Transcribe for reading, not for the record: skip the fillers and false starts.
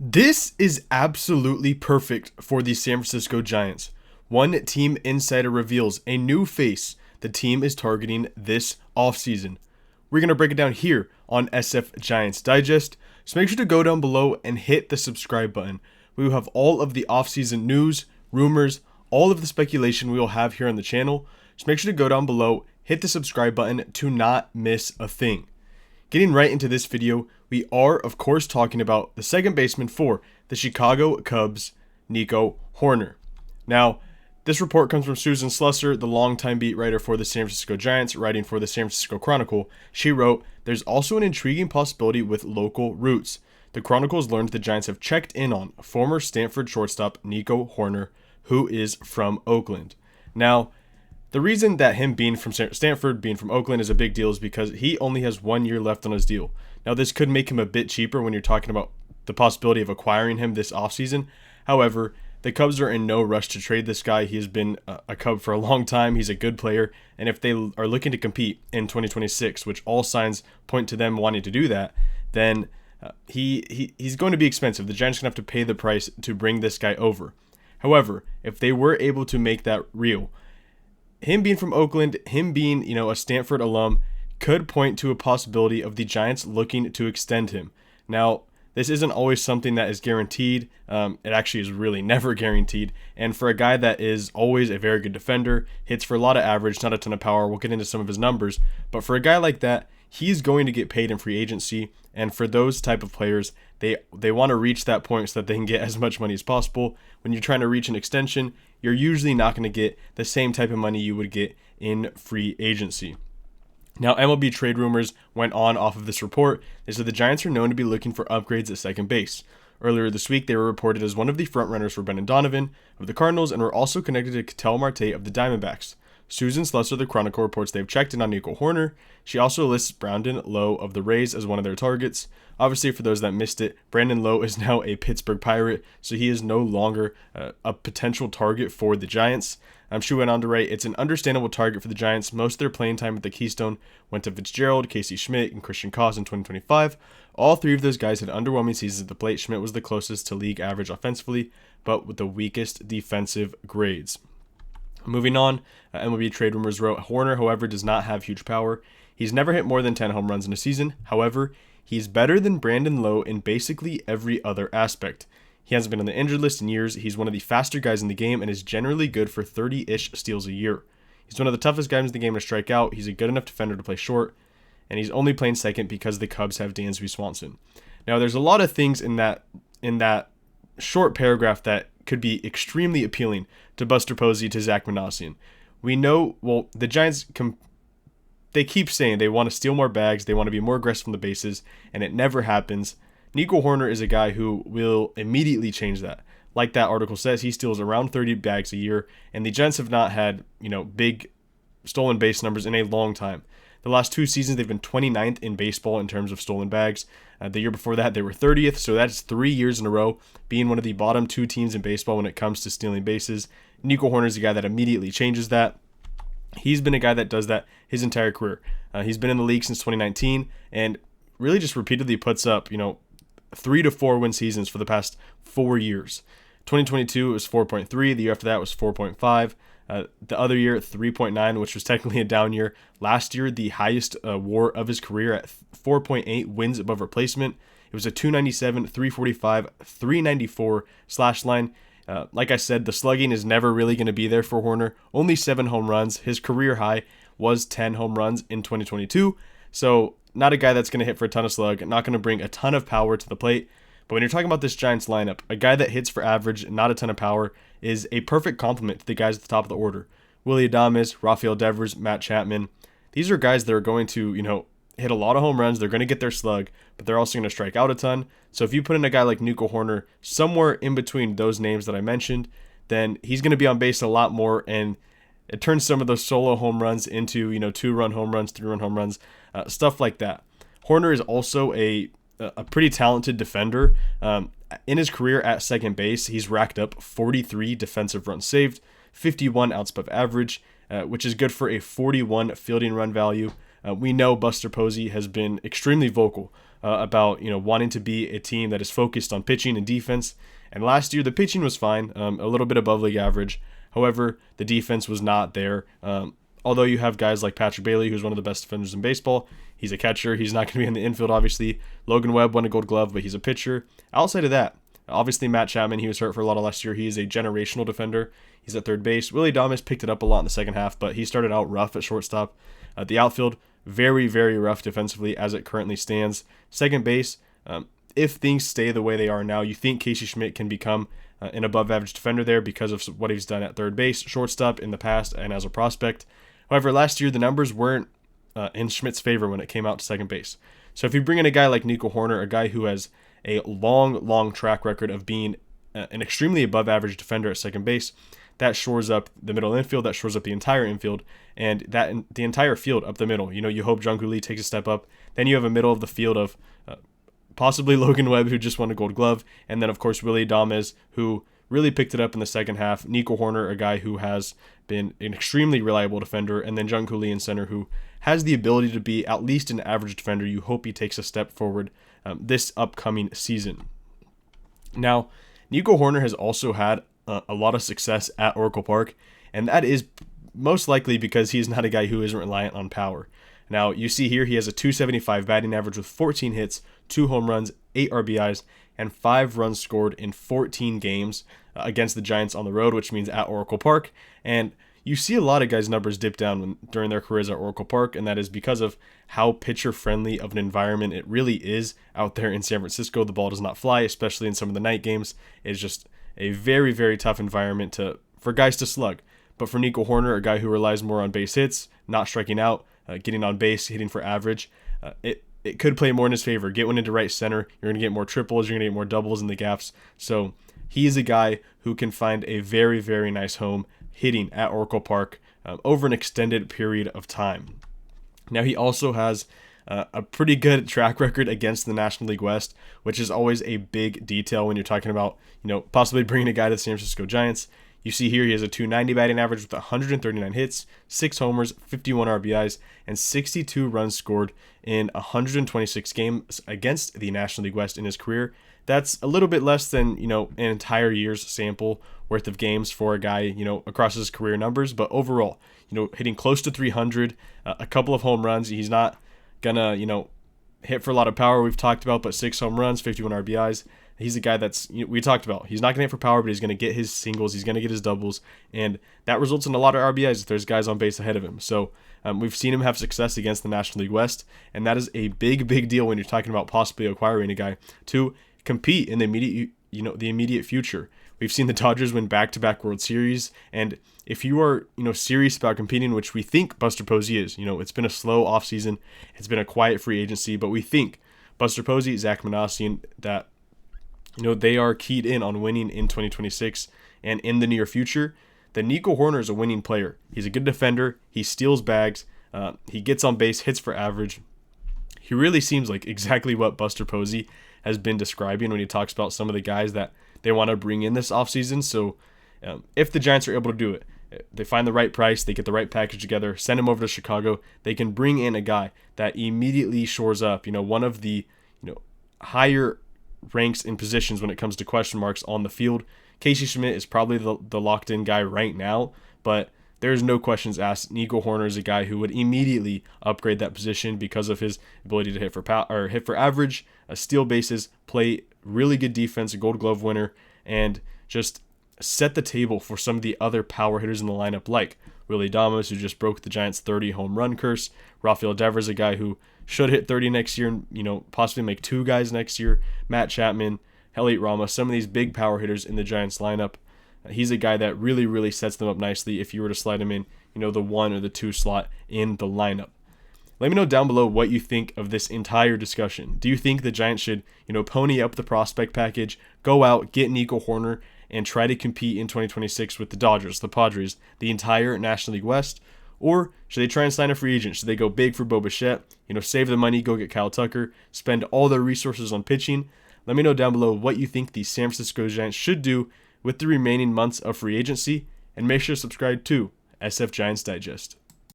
This is absolutely perfect for the San Francisco Giants. One team insider reveals a new face the team is targeting this offseason. We're going to break it down here on SF Giants Digest, so make sure to go down below and hit the subscribe button. We will have all of the offseason news, rumors, all of the speculation we will have here on the channel. Just make sure to go down below, hit the subscribe button to not miss a thing. Getting right into this video, we are, of course, talking about the second baseman for the Chicago Cubs, Nico Hoerner. Now, this report comes from Susan Slusser, the longtime beat writer for the San Francisco Giants, writing for the San Francisco Chronicle. She wrote, "There's also an intriguing possibility with local roots. The Chronicles learned the Giants have checked in on former Stanford shortstop Nico Hoerner, who is from Oakland." Now, the reason that him being from Stanford, being from Oakland is a big deal is because he only has 1 year left on his deal. Now, this could make him a bit cheaper when you're talking about the possibility of acquiring him this offseason. However, the Cubs are in no rush to trade this guy. He has been a Cub for a long time. He's a good player. And if they are looking to compete in 2026, which all signs point to them wanting to do that, then he's going to be expensive. The Giants are going to have to pay the price to bring this guy over. However, if they were able to make that real, him being from Oakland, him being, a Stanford alum, could point to a possibility of the Giants looking to extend him. Now, this isn't always something that is guaranteed. It actually is really never guaranteed. And for a guy that is always a very good defender, hits for a lot of average, not a ton of power, we'll get into some of his numbers. But for a guy like that, he's going to get paid in free agency. And for those type of players, they want to reach that point so that they can get as much money as possible. When you're trying to reach an extension, you're usually not going to get the same type of money you would get in free agency. Now, MLB trade rumors went on off of this report. They said the Giants are known to be looking for upgrades at second base. Earlier this week, they were reported as one of the frontrunners for Brendan Donovan of the Cardinals and were also connected to Ketel Marte of the Diamondbacks. Susan Slusser of the Chronicle reports they've checked in on Nico Hoerner. She also lists Brandon Lowe of the Rays as one of their targets. Obviously, for those that missed it, Brandon Lowe is now a Pittsburgh Pirate, so he is no longer a potential target for the Giants. She went on to write, "It's an understandable target for the Giants. Most of their playing time at the Keystone went to Fitzgerald, Casey Schmidt, and Christian Cos in 2025. All three of those guys had underwhelming seasons at the plate. Schmidt was the closest to league average offensively, but with the weakest defensive grades." Moving on, MLB trade rumors wrote, Hoerner, however, does not have huge power. He's never hit more than 10 home runs in a season. However, he's better than Brandon Lowe in basically every other aspect. He hasn't been on the injured list in years. He's one of the faster guys in the game and is generally good for 30-ish steals a year. He's one of the toughest guys in the game to strike out. He's a good enough defender to play short, and he's only playing second because the Cubs have Dansby Swanson. Now, there's a lot of things in that short paragraph that could be extremely appealing to Buster Posey, to Zach Manassian. We know, the Giants, they keep saying they want to steal more bags, they want to be more aggressive on the bases, and it never happens. Nico Hoerner is a guy who will immediately change that. Like that article says, he steals around 30 bags a year, and the Giants have not had, big stolen base numbers in a long time. The last 2 seasons, they've been 29th in baseball in terms of stolen bags. The year before that, they were 30th, so that's 3 years in a row being one of the bottom 2 teams in baseball when it comes to stealing bases. Nico Hoerner is a guy that immediately changes that. He's been a guy that does that his entire career. He's been in the league since 2019 and really just repeatedly puts up, 3 to 4 win seasons for the past 4 years. 2022, it was 4.3. The year after that was 4.5. The other year, 3.9, which was technically a down year. Last year, the highest WAR of his career at 4.8 wins above replacement. It was a 297, 345, 394 slash line. Like I said, the slugging is never really going to be there for Hoerner. Only 7 home runs. His career high was 10 home runs in 2022. So not a guy that's going to hit for a ton of slug, not going to bring a ton of power to the plate. But when you're talking about this Giants lineup, a guy that hits for average, not a ton of power, is a perfect complement to the guys at the top of the order. Willy Adames, Rafael Devers, Matt Chapman. These are guys that are going to, hit a lot of home runs. They're going to get their slug, but they're also going to strike out a ton. So if you put in a guy like Nico Hoerner somewhere in between those names that I mentioned, then he's going to be on base a lot more, and it turns some of those solo home runs into, 2-run home runs, 3-run home runs, stuff like that. Hoerner is also a pretty talented defender. In his career at second base, he's racked up 43 defensive runs saved, 51 outs above average, which is good for a 41 fielding run value. We know Buster Posey has been extremely vocal about wanting to be a team that is focused on pitching and defense. And last year the pitching was fine, a little bit above league average. However, the defense was not there. Although you have guys like Patrick Bailey, who's one of the best defenders in baseball. He's a catcher. He's not going to be in the infield, obviously. Logan Webb won a Gold Glove, but he's a pitcher. Outside of that, obviously Matt Chapman, he was hurt for a lot of last year. He is a generational defender. He's at third base. Willy Adames picked it up a lot in the second half, but he started out rough at shortstop. The outfield, very, very rough defensively as it currently stands. Second base, if things stay the way they are now, you think Casey Schmidt can become an above-average defender there because of what he's done at third base, shortstop in the past, and as a prospect. However, last year the numbers weren't in Schmidt's favor when it came out to second base. So if you bring in a guy like Nico Hoerner, a guy who has a long track record of being an extremely above-average defender at second base, that shores up the middle infield, that shores up the entire infield, and the entire field up the middle. You hope Jung Hoo Lee takes a step up. Then you have a middle of the field of possibly Logan Webb, who just won a Gold Glove, and then of course Willy Adames, who really picked it up in the second half. Nico Hoerner, a guy who has been an extremely reliable defender, and then Jung Hoo Lee in center, who has the ability to be at least an average defender. You hope he takes a step forward this upcoming season. Now, Nico Hoerner has also had a lot of success at Oracle Park, and that is most likely because he's not a guy who isn't reliant on power. Now, you see here he has a .275 batting average with 14 hits, 2 home runs, 8 RBIs, and 5 runs scored in 14 games against the Giants on the road, which means at Oracle Park. And you see a lot of guys' numbers dip down during their careers at Oracle Park, and that is because of how pitcher-friendly of an environment it really is out there in San Francisco. The ball does not fly, especially in some of the night games. It's just a very, very tough environment for guys to slug. But for Nico Hoerner, a guy who relies more on base hits, not striking out, getting on base, hitting for average, it could play more in his favor. Get one into right center, you're going to get more triples, you're going to get more doubles in the gaps. So he is a guy who can find a very, very nice home hitting at Oracle Park over an extended period of time. Now, he also has a pretty good track record against the National League West, which is always a big detail when you're talking about, possibly bringing a guy to the San Francisco Giants. You see here he has a .290 batting average with 139 hits, 6 homers, 51 RBIs, and 62 runs scored in 126 games against the National League West in his career. That's a little bit less than, an entire year's sample worth of games for a guy, across his career numbers. But overall, hitting close to 300, a couple of home runs. He's not gonna, hit for a lot of power, we've talked about, but 6 home runs, 51 RBIs. He's a guy that's, we talked about, he's not going to hit for power, but he's going to get his singles, he's going to get his doubles, and that results in a lot of RBIs if there's guys on base ahead of him. So we've seen him have success against the National League West, and that is a big, big deal when you're talking about possibly acquiring a guy to compete in the immediate future. We've seen the Dodgers win back-to-back World Series, and if you are, serious about competing, which we think Buster Posey is, it's been a slow offseason, it's been a quiet free agency, but we think Buster Posey, Zach Manassian, that they are keyed in on winning in 2026 and in the near future. Then Nico Hoerner is a winning player. He's a good defender. He steals bags. He gets on base, hits for average. He really seems like exactly what Buster Posey has been describing when he talks about some of the guys that they want to bring in this offseason. So if the Giants are able to do it, they find the right price, they get the right package together, send him over to Chicago, they can bring in a guy that immediately shores up, one of the, higher ranks in positions when it comes to question marks on the field. Casey Schmidt is probably the locked-in guy right now, but there's no questions asked. Nico Hoerner is a guy who would immediately upgrade that position because of his ability to hit for hit for average, steal bases, play really good defense, a Gold Glove winner, and just set the table for some of the other power hitters in the lineup, like Willy Adames, who just broke the Giants' 30 home run curse. Rafael Devers, a guy who should hit 30 next year and, possibly make 2 guys next year. Matt Chapman, Elliot Ramos, some of these big power hitters in the Giants lineup. He's a guy that really, really sets them up nicely if you were to slide him in, the 1 or the 2 slot in the lineup. Let me know down below what you think of this entire discussion. Do you think the Giants should, pony up the prospect package, go out, get Nico Hoerner, and try to compete in 2026 with the Dodgers, the Padres, the entire National League West? Or should they try and sign a free agent? Should they go big for Bo Bichette, save the money, go get Kyle Tucker, spend all their resources on pitching? Let me know down below what you think the San Francisco Giants should do with the remaining months of free agency, and make sure to subscribe to SF Giants Digest.